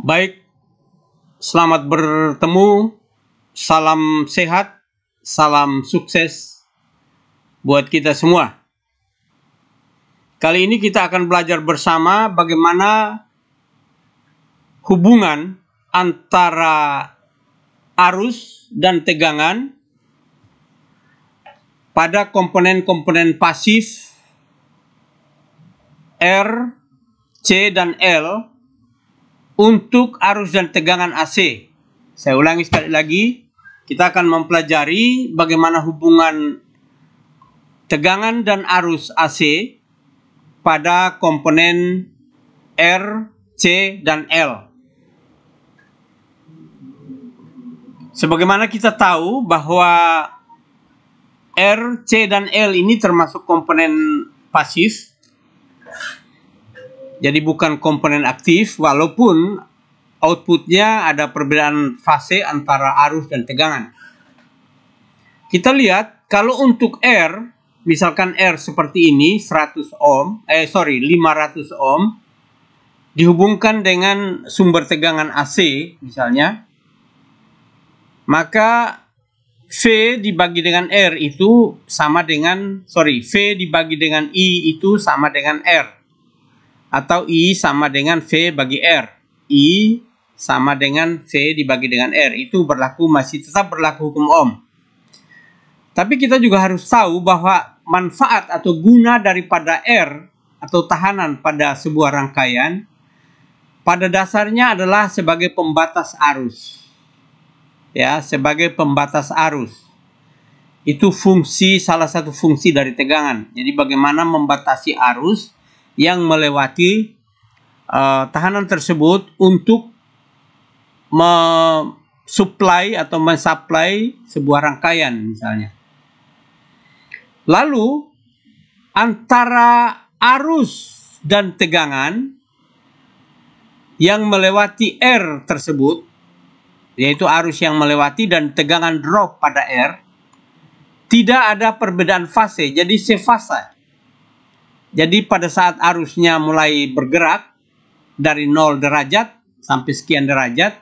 Baik, selamat bertemu. Salam sehat, salam sukses buat kita semua. Kali ini kita akan belajar bersama bagaimana hubungan antara arus dan tegangan pada komponen-komponen pasif R, C, dan L untuk arus dan tegangan AC. Saya ulangi sekali lagi, kita akan mempelajari bagaimana hubungan tegangan dan arus AC pada komponen R, C, dan L. Sebagaimana kita tahu bahwa R, C, dan L ini termasuk komponen pasif, jadi bukan komponen aktif, walaupun outputnya ada perbedaan fase antara arus dan tegangan. Kita lihat kalau untuk R, misalkan R seperti ini 500 ohm dihubungkan dengan sumber tegangan AC misalnya, maka V dibagi dengan R itu sama dengan V dibagi dengan I itu sama dengan R, atau I sama dengan V bagi R. I sama dengan V dibagi dengan R. Itu masih tetap berlaku hukum Ohm. Tapi kita juga harus tahu bahwa manfaat atau guna daripada R atau tahanan pada sebuah rangkaian pada dasarnya adalah sebagai pembatas arus. Ya, sebagai pembatas arus. Itu salah satu fungsi dari tegangan. Jadi bagaimana membatasi arus yang melewati tahanan tersebut untuk mensuplai atau mensuplai sebuah rangkaian misalnya. Lalu antara arus dan tegangan yang melewati R tersebut, yaitu arus yang melewati dan tegangan drop pada R, tidak ada perbedaan fase, jadi sefasa. Jadi pada saat arusnya mulai bergerak dari 0 derajat sampai sekian derajat,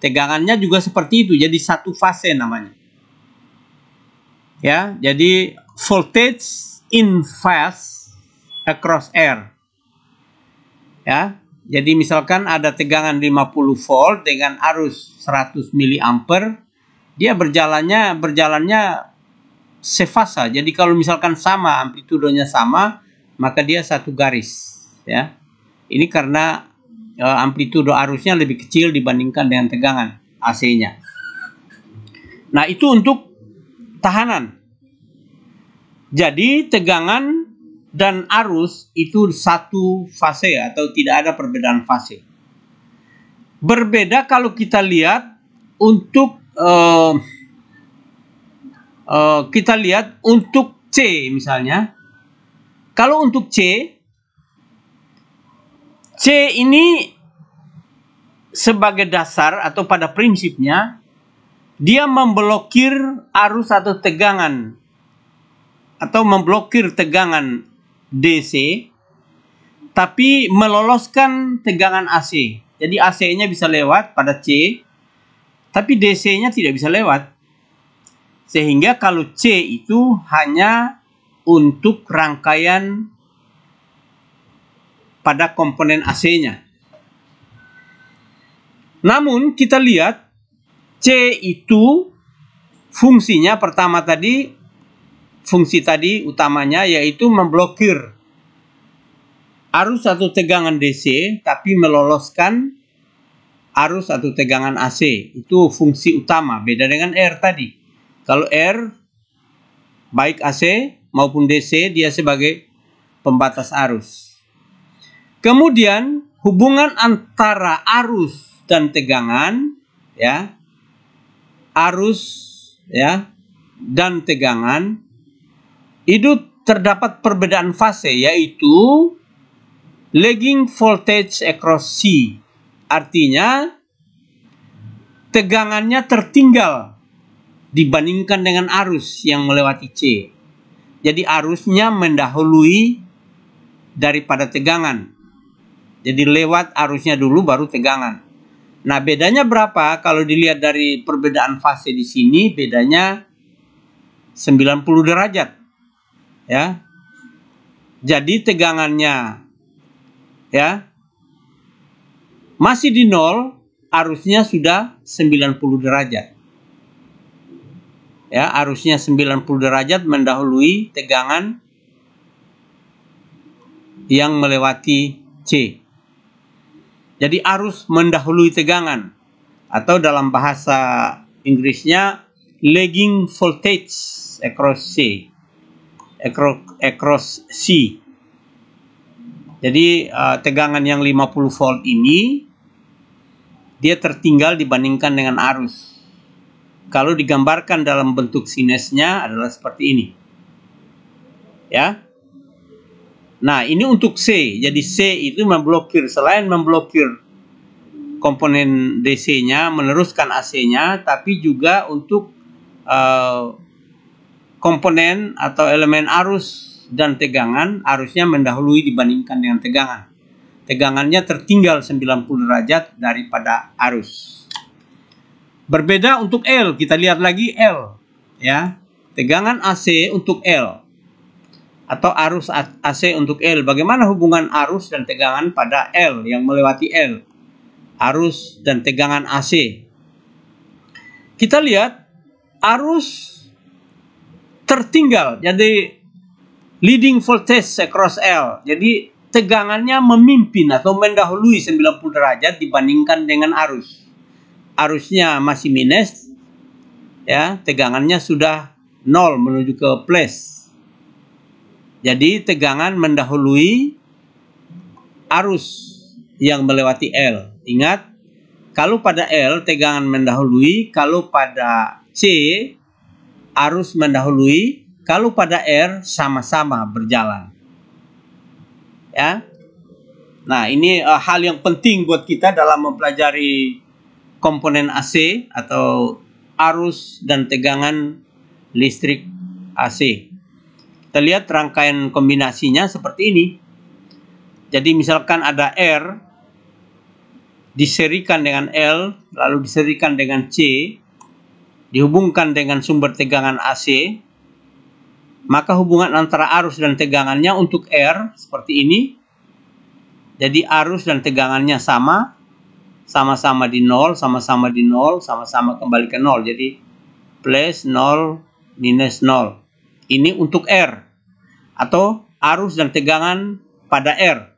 tegangannya juga seperti itu, jadi satu fase namanya. Ya, jadi voltage in phase across R. Ya, jadi misalkan ada tegangan 50 volt dengan arus 100 mA, dia berjalannya sefasa. Jadi kalau misalkan sama, amplitudenya sama, maka dia satu garis, ya. Ini karena amplitudo arusnya lebih kecil dibandingkan dengan tegangan AC-nya. Nah, itu untuk tahanan. Jadi tegangan dan arus itu satu fase atau tidak ada perbedaan fase. Berbeda kalau kita lihat untuk C misalnya. Kalau untuk C ini sebagai dasar atau pada prinsipnya dia memblokir arus atau tegangan atau memblokir tegangan DC tapi meloloskan tegangan AC. Jadi AC-nya bisa lewat pada C tapi DC-nya tidak bisa lewat. Sehingga kalau C itu hanya untuk rangkaian pada komponen AC-nya. Namun kita lihat C itu fungsinya pertama tadi, fungsi tadi utamanya yaitu memblokir arus atau tegangan DC tapi meloloskan arus atau tegangan AC. Itu fungsi utama, beda dengan R tadi. Kalau R baik AC maupun DC dia sebagai pembatas arus. Kemudian hubungan antara arus dan tegangan, ya, arus, ya, dan tegangan itu terdapat perbedaan fase, yaitu lagging voltage across C. Artinya tegangannya tertinggal dibandingkan dengan arus yang melewati C. Jadi arusnya mendahului daripada tegangan. Jadi lewat arusnya dulu baru tegangan. Nah, bedanya berapa? Kalau dilihat dari perbedaan fase di sini, bedanya 90 derajat. Ya. Jadi tegangannya ya masih di 0, arusnya sudah 90 derajat. Ya, arusnya 90 derajat mendahului tegangan yang melewati C. Jadi arus mendahului tegangan, atau dalam bahasa Inggrisnya lagging voltage across C. Across C. Jadi tegangan yang 50 volt ini dia tertinggal dibandingkan dengan arus. Kalau digambarkan dalam bentuk sinesnya adalah seperti ini. Ya. Nah, ini untuk C. Jadi C itu memblokir, selain memblokir komponen DC-nya, meneruskan AC-nya, tapi juga untuk komponen atau elemen arus dan tegangan, arusnya mendahului dibandingkan dengan tegangan. Tegangannya tertinggal 90 derajat daripada arus. Berbeda untuk L, kita lihat lagi L. Ya, tegangan AC untuk L. Atau arus AC untuk L. Bagaimana hubungan arus dan tegangan pada L yang melewati L? Arus dan tegangan AC. Kita lihat arus tertinggal, jadi leading voltage across L. Jadi tegangannya memimpin atau mendahului 90 derajat dibandingkan dengan arus. Arusnya masih minus, ya, tegangannya sudah 0 menuju ke plus. Jadi tegangan mendahului arus yang melewati L. Ingat, kalau pada L tegangan mendahului, kalau pada C arus mendahului, kalau pada R sama-sama berjalan. Ya. Nah, ini hal yang penting buat kita dalam mempelajari komponen AC atau arus dan tegangan listrik AC. Kita lihat rangkaian kombinasinya seperti ini. Jadi misalkan ada R diserikan dengan L, lalu diserikan dengan C, dihubungkan dengan sumber tegangan AC, maka hubungan antara arus dan tegangannya untuk R seperti ini. Jadi arus dan tegangannya sama, sama-sama di 0, sama-sama di 0, sama-sama kembali ke 0. Jadi plus 0 minus 0. Ini untuk R atau arus dan tegangan pada R.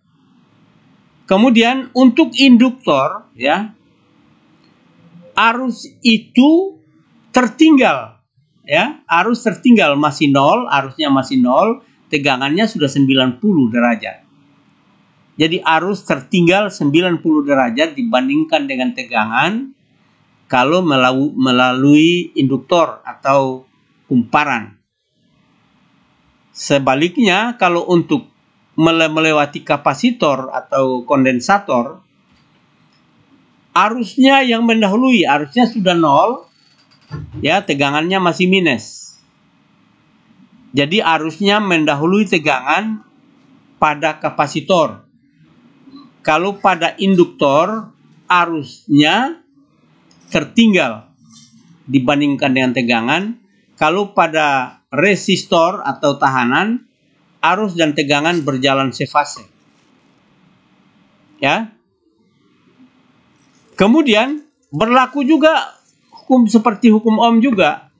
Kemudian untuk induktor, ya, arus itu tertinggal, ya, arus tertinggal masih 0, arusnya masih 0, tegangannya sudah 90 derajat. Jadi arus tertinggal 90 derajat dibandingkan dengan tegangan kalau melalui induktor atau kumparan. Sebaliknya, kalau untuk melewati kapasitor atau kondensator, arusnya yang mendahului, arusnya sudah 0, ya, tegangannya masih minus. Jadi arusnya mendahului tegangan pada kapasitor. Kalau pada induktor, arusnya tertinggal dibandingkan dengan tegangan. Kalau pada resistor atau tahanan, arus dan tegangan berjalan sefase. Ya. Kemudian berlaku juga hukum seperti hukum Ohm juga.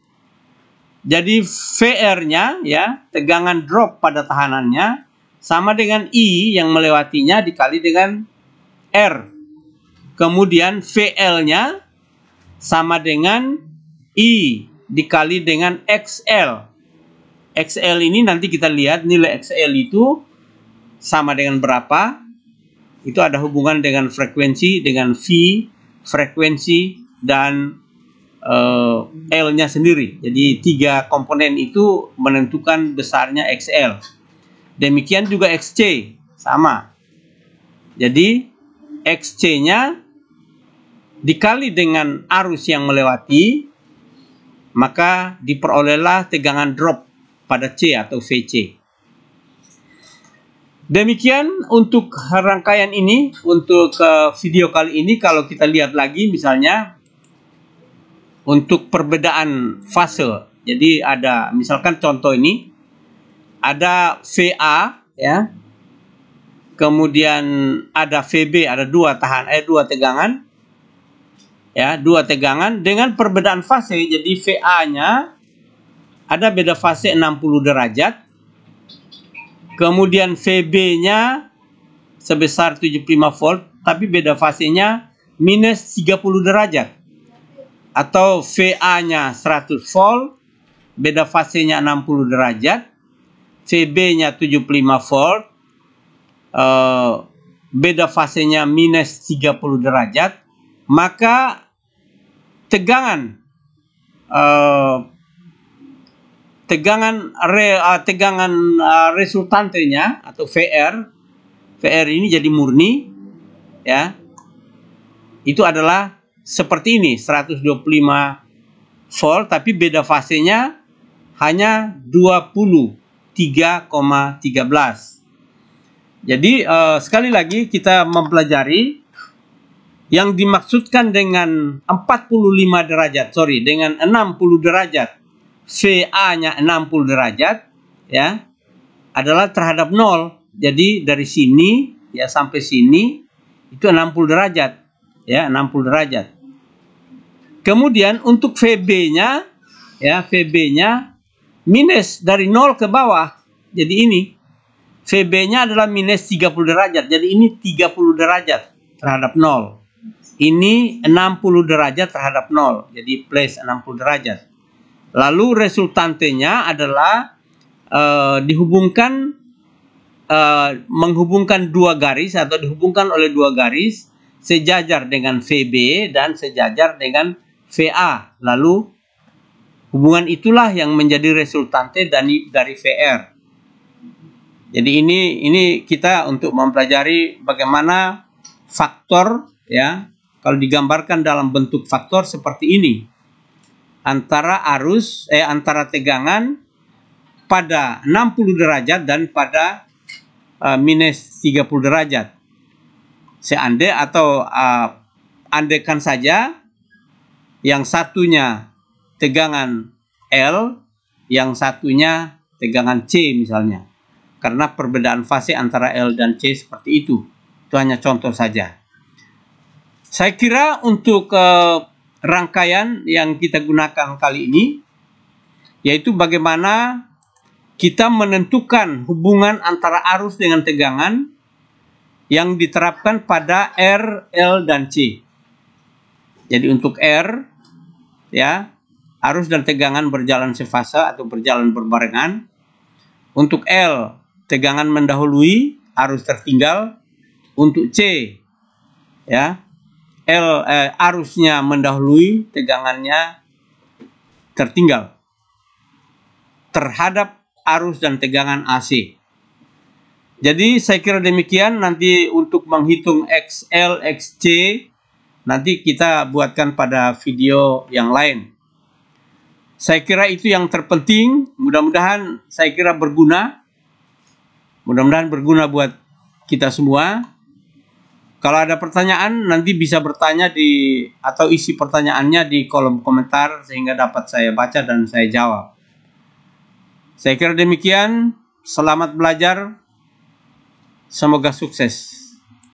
Jadi VR-nya, ya, tegangan drop pada tahanannya sama dengan I yang melewatinya dikali dengan R. Kemudian VL-nya sama dengan I dikali dengan XL. XL ini nanti kita lihat nilai XL itu sama dengan berapa. Itu ada hubungan dengan frekuensi, dengan V, frekuensi, dan L-nya sendiri. Jadi 3 komponen itu menentukan besarnya XL. Demikian juga XC, sama. Jadi XC-nya dikali dengan arus yang melewati, maka diperolehlah tegangan drop pada C atau VC. Demikian untuk rangkaian ini, untuk video kali ini. Kalau kita lihat lagi misalnya untuk perbedaan fase. Jadi ada misalkan contoh ini ada VA ya. Kemudian ada VB, ada dua tegangan. Ya, dua tegangan dengan perbedaan fase. Jadi VA-nya ada beda fase 60 derajat. Kemudian VB-nya sebesar 75 volt, tapi beda fasenya minus 30 derajat. Atau VA-nya 100 volt, beda fasenya 60 derajat. VB-nya 75 volt, beda fasenya minus 30 derajat. Maka tegangan resultantenya atau VR ini jadi murni ya. Itu adalah seperti ini, 125 volt, tapi beda fasenya hanya 23,13. Jadi sekali lagi kita mempelajari yang dimaksudkan dengan 45 derajat, dengan 60 derajat, VA-nya 60 derajat ya, adalah terhadap 0. Jadi dari sini ya sampai sini itu 60 derajat ya, 60 derajat. Kemudian untuk VB-nya ya, VB-nya minus dari 0 ke bawah. Jadi ini VB-nya adalah minus 30 derajat. Jadi ini 30 derajat terhadap 0. Ini 60 derajat terhadap 0. Jadi plus 60 derajat. Lalu resultantenya adalah menghubungkan dua garis atau dihubungkan oleh dua garis sejajar dengan VB dan sejajar dengan VA. Lalu hubungan itulah yang menjadi resultante dari VR. Jadi ini kita untuk mempelajari bagaimana faktor ya, kalau digambarkan dalam bentuk faktor seperti ini. Antara antara tegangan pada 60 derajat dan pada minus 30 derajat. Seandainya atau andaikan saja yang satunya tegangan L, yang satunya tegangan C misalnya. Karena perbedaan fase antara L dan C seperti itu. Itu hanya contoh saja. Saya kira untuk rangkaian yang kita gunakan kali ini, yaitu bagaimana kita menentukan hubungan antara arus dengan tegangan yang diterapkan pada R, L, dan C. Jadi untuk R, ya, arus dan tegangan berjalan sefase atau berjalan berbarengan. Untuk L, tegangan mendahului, arus tertinggal. Untuk C, ya, arusnya mendahului, tegangannya tertinggal terhadap arus dan tegangan AC. Jadi saya kira demikian. Nanti untuk menghitung XL, XC nanti kita buatkan pada video yang lain. Saya kira itu yang terpenting. Mudah-mudahan saya kira berguna. Mudah-mudahan berguna buat kita semua. Kalau ada pertanyaan nanti bisa bertanya atau isi pertanyaannya di kolom komentar sehingga dapat saya baca dan saya jawab. Saya kira demikian. Selamat belajar. Semoga sukses.